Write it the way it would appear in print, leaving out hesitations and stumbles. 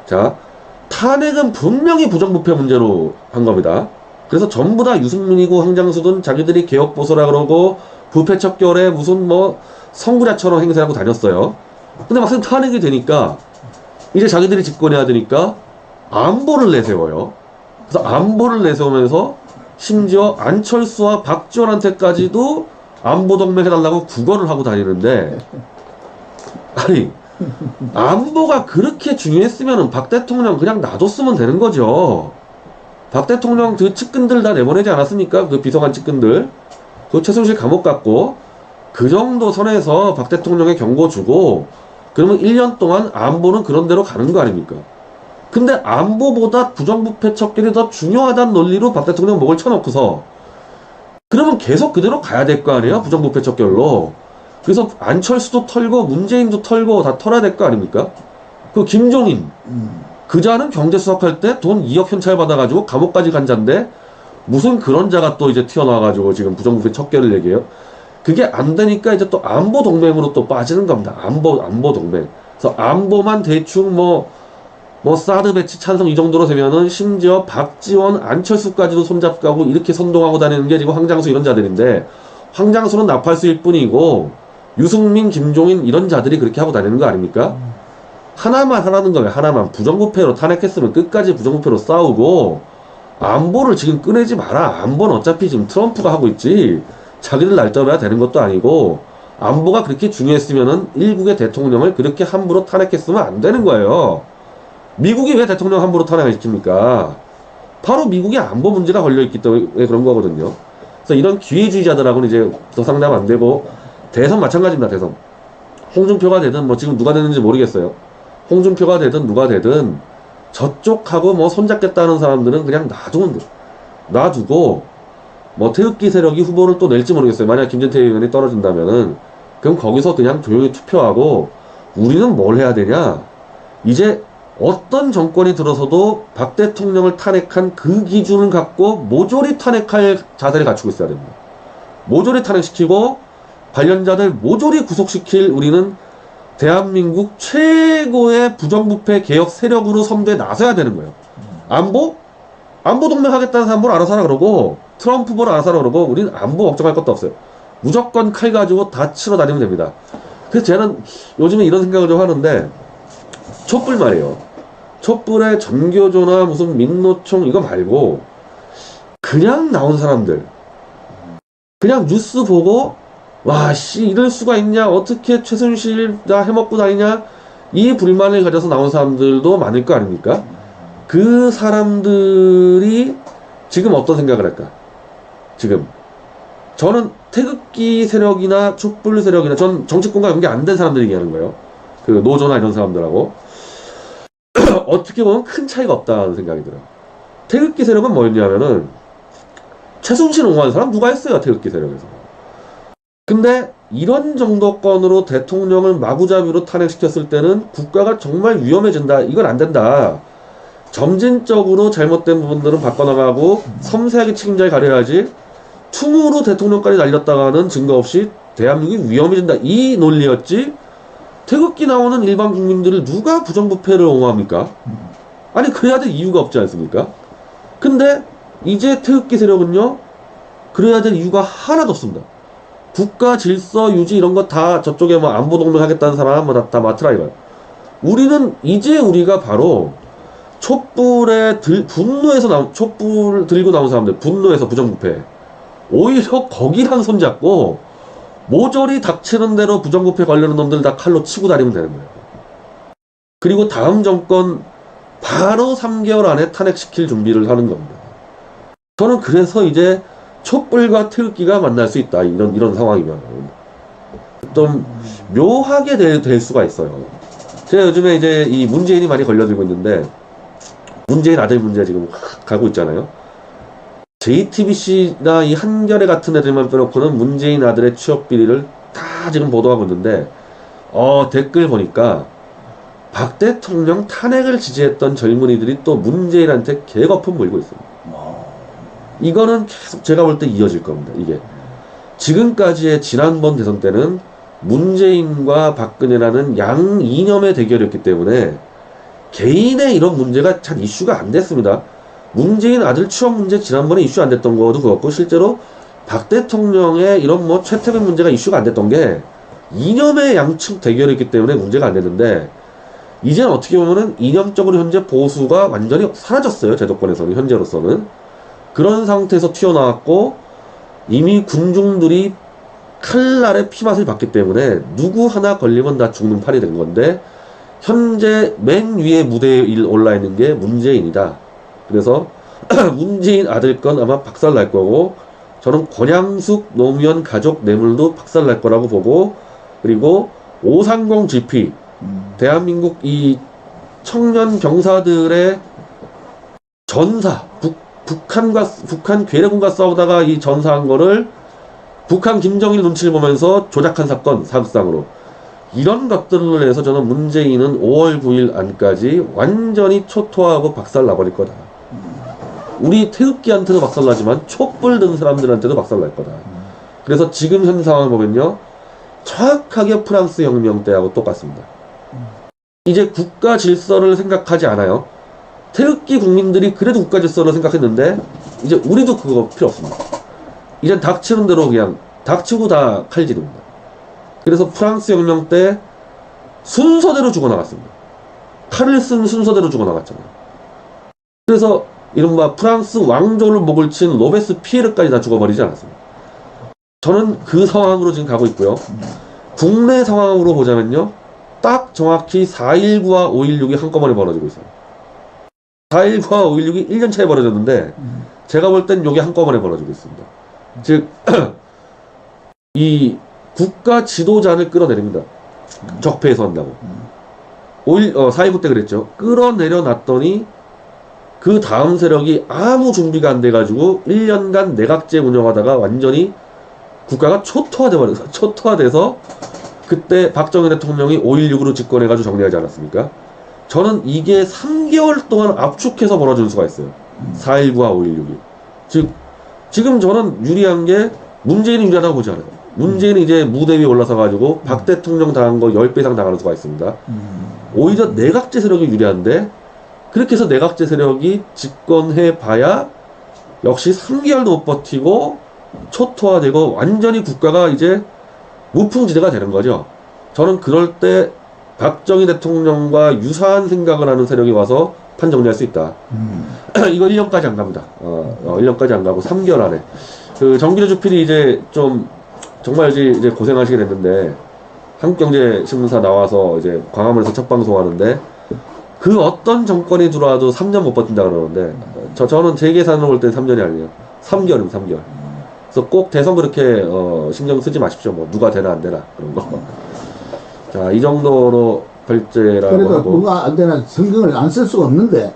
자, 탄핵은 분명히 부정부패 문제로 한 겁니다. 그래서 전부 다 유승민이고 황장수든 자기들이 개혁보수라 그러고 부패 척결에 무슨 뭐 선구자처럼 행세하고 다녔어요. 근데 막상 탄핵이 되니까 이제 자기들이 집권해야 되니까 안보를 내세워요. 그래서 안보를 내세우면서 심지어 안철수와 박지원한테까지도 안보동맹 해달라고 구걸을 하고 다니는데, 아니 안보가 그렇게 중요했으면 박 대통령 그냥 놔뒀으면 되는 거죠. 박 대통령 그 측근들 다 내보내지 않았습니까? 그 비서관 측근들 그 최순실 감옥 갔고, 그 정도 선에서 박 대통령에 경고 주고 그러면 1년 동안 안보는 그런 대로 가는 거 아닙니까? 근데 안보보다 부정부패 척결이 더 중요하다는 논리로 박 대통령 목을 쳐놓고서 그러면 계속 그대로 가야 될 거 아니에요? 부정부패 척결로. 그래서 안철수도 털고 문재인도 털고 다 털어야 될 거 아닙니까? 그 김종인 그자는 경제 수석할 때 돈 2억 현찰 받아가지고 감옥까지 간 자인데 무슨 그런 자가 또 이제 튀어나와가지고 지금 부정부패 척결을 얘기해요. 그게 안 되니까 이제 또 안보 동맹으로 또 빠지는 겁니다. 안보 동맹. 그래서 안보만 대충 뭐 사드 배치 찬성 이 정도로 되면은 심지어 박지원, 안철수까지도 손잡고 이렇게 선동하고 다니는 게 지금 황장수 이런 자들인데, 황장수는 나팔수일 뿐이고 유승민, 김종인 이런 자들이 그렇게 하고 다니는 거 아닙니까? 하나만 하라는 거예요. 하나만. 부정부패로 탄핵했으면 끝까지 부정부패로 싸우고 안보를 지금 꺼내지 마라. 안보는 어차피 지금 트럼프가 하고 있지 자기들 날짜봐야 되는 것도 아니고, 안보가 그렇게 중요했으면은 일국의 대통령을 그렇게 함부로 탄핵했으면 안 되는 거예요. 미국이 왜 대통령 함부로 탄핵을 시킵니까? 바로 미국의 안보 문제가 걸려있기 때문에 그런 거거든요. 그래서 이런 기회주의자들하고는 이제 더 상담 안 되고, 대선 마찬가지입니다. 대선. 홍준표가 되든 뭐 지금 누가 되는지 모르겠어요. 홍준표가 되든 누가 되든 저쪽하고 뭐 손잡겠다는 사람들은 그냥 놔두면 돼. 놔두고 뭐 태극기 세력이 후보를 또 낼지 모르겠어요. 만약 김진태 의원이 떨어진다면은 그럼 거기서 그냥 조용히 투표하고, 우리는 뭘 해야 되냐? 이제 어떤 정권이 들어서도 박 대통령을 탄핵한 그 기준을 갖고 모조리 탄핵할 자세를 갖추고 있어야 됩니다. 모조리 탄핵시키고 관련자들 모조리 구속시킬 우리는 대한민국 최고의 부정부패 개혁 세력으로 선대에 나서야 되는 거예요. 안보 동맹 하겠다는 사람 뭘 알아서 하라 그러고, 트럼프 뭘 알아서 하라 그러고, 우리는 안보 걱정할 것도 없어요. 무조건 칼 가지고 다 치러 다니면 됩니다. 그래서 저는 요즘에 이런 생각을 좀 하는데, 촛불 말이에요. 촛불의 전교조나 무슨 민노총 이거 말고 그냥 나온 사람들, 그냥 뉴스 보고 와 씨 이럴 수가 있냐, 어떻게 최순실 다 해먹고 다니냐, 이 불만을 가져서 나온 사람들도 많을 거 아닙니까? 그 사람들이 지금 어떤 생각을 할까? 지금 저는 태극기 세력이나 촛불 세력이나, 전 정치권과 연계 안 된 사람들 얘기하는 거예요. 그 노조나 이런 사람들하고 어떻게 보면 큰 차이가 없다는 생각이 들어요. 태극기 세력은 뭐였냐면은 최순실 옹호하는 사람 누가 했어요, 태극기 세력에서. 근데 이런 정도 건으로 대통령을 마구잡이로 탄핵시켰을 때는 국가가 정말 위험해진다. 이건 안 된다. 점진적으로 잘못된 부분들은 바꿔나가고 섬세하게 책임자를 가려야지, 퉁으로 대통령까지 날렸다가는 증거 없이 대한민국이 위험해진다. 이 논리였지, 태극기 나오는 일반 국민들을 누가 부정부패를 옹호합니까? 아니 그래야 될 이유가 없지 않습니까? 근데 이제 태극기 세력은요, 그래야 될 이유가 하나도 없습니다. 국가 질서 유지 이런 거 다 저쪽에 뭐 안보 동맹 하겠다는 사람 뭐 다 맡으라 이거야. 우리는 이제 우리가 바로 촛불에 분노해서 촛불 들고 나온 사람들, 분노해서 부정부패, 오히려 거기랑 손잡고 모조리 닥치는 대로 부정부패 관련 놈들 다 칼로 치고 다니면 되는 거예요. 그리고 다음 정권 바로 3개월 안에 탄핵시킬 준비를 하는 겁니다. 저는 그래서 이제 촛불과 태극기가 만날 수 있다. 이런 상황이면 좀 묘하게 될 수가 있어요. 제가 요즘에 이제 이 문재인이 많이 걸려들고 있는데, 문재인 아들 문제 지금 가고 있잖아요. JTBC나 이 한겨레 같은 애들만 빼놓고는 문재인 아들의 취업 비리를 다 지금 보도하고 있는데, 댓글 보니까 박 대통령 탄핵을 지지했던 젊은이들이 또 문재인한테 개거품 물고 있습니다. 이거는 계속 제가 볼 때 이어질 겁니다. 이게 지금까지의 지난번 대선 때는 문재인과 박근혜라는 양 이념의 대결이었기 때문에 개인의 이런 문제가 잘 이슈가 안 됐습니다. 문재인 아들 취업 문제 지난번에 이슈 안 됐던 거도 그렇고 실제로 박 대통령의 이런 뭐 최태민 문제가 이슈가 안 됐던 게 이념의 양측 대결이기 때문에 문제가 안 됐는데 이제는 어떻게 보면은 이념적으로 현재 보수가 완전히 사라졌어요. 제도권에서는 현재로서는 그런 상태에서 튀어나왔고 이미 군중들이 칼날의 피맛을 봤기 때문에 누구 하나 걸리면 다 죽는 판이 된 건데 현재 맨 위에 무대에 올라 있는 게 문재인이다. 그래서 문재인 아들 건 아마 박살 날 거고 저는 권양숙 노무현 가족 뇌물도 박살 날 거라고 보고 그리고 530 GP 대한민국 이 청년 병사들의 전사 북한 괴뢰군과 싸우다가 이 전사한 거를 북한 김정일 눈치를 보면서 조작한 사건 사극상으로 이런 것들로 해서 저는 문재인은 5월 9일 안까지 완전히 초토화하고 박살나버릴 거다. 우리 태극기한테도 박살나지만 촛불 든 사람들한테도 박살날 거다. 그래서 지금 현 상황을 보면요 정확하게 프랑스 혁명 때하고 똑같습니다. 이제 국가 질서를 생각하지 않아요. 태극기 국민들이 그래도 국가 질서를 생각했는데 이제 우리도 그거 필요 없습니다. 이젠 닥치는 대로 그냥 닥치고 다 칼질입니다. 그래서 프랑스 혁명 때 순서대로 죽어나갔습니다. 칼을 쓴 순서대로 죽어나갔잖아요. 그래서 이른바 프랑스 왕조를 목을 친 로베스피에르까지 다 죽어버리지 않았습니다. 저는 그 상황으로 지금 가고 있고요. 국내 상황으로 보자면요. 딱 정확히 4.19와 5.16이 한꺼번에 벌어지고 있어요. 4.19와 5.16이 1년 차에 벌어졌는데 제가 볼 땐 이게 한꺼번에 벌어지고 있습니다. 즉 이 국가 지도자를 끌어내립니다. 적폐에서 한다고. 4.19 때 그랬죠. 끌어내려 놨더니 그 다음 세력이 아무 준비가 안 돼가지고 1년간 내각제 운영하다가 완전히 국가가 초토화돼서 그때 박정희 대통령이 5.16으로 집권해가지고 정리하지 않았습니까? 저는 이게 3개월 동안 압축해서 벌어질 수가 있어요. 4.19와 5.16이. 즉 지금 저는 유리한 게 문재인이 유리하다고 보지 않아요. 문재인이 이제 무대 위에 올라서가지고 박 대통령 당한 거 10배 이상 당하는 수가 있습니다. 오히려 내각제 세력이 유리한데 그렇게 해서 내각제 세력이 집권해봐야 역시 3개월도 못 버티고 초토화되고 완전히 국가가 이제 무풍지대가 되는 거죠. 저는 그럴 때 박정희 대통령과 유사한 생각을 하는 세력이 와서 판 정리할 수 있다. 이거 1년까지 안 갑니다. 1년까지 안 가고 3개월 안에. 그 정기조 주필이 이제 좀 정말 이제 고생하시게 됐는데 한국경제신문사 나와서 이제 광화문에서 첫 방송하는데 그 어떤 정권이 들어와도 3년 못 버틴다 그러는데 저는 제 계산으로 볼 때 3년이 아니에요. 3개월이면 3개월. 그래서 꼭 대선 그렇게 신경 쓰지 마십시오. 뭐 누가 되나 안 되나 그런 거. 자, 이 정도로 결제라고 그래도 하고. 누가 안 되나 성경을 안 쓸 수가 없는데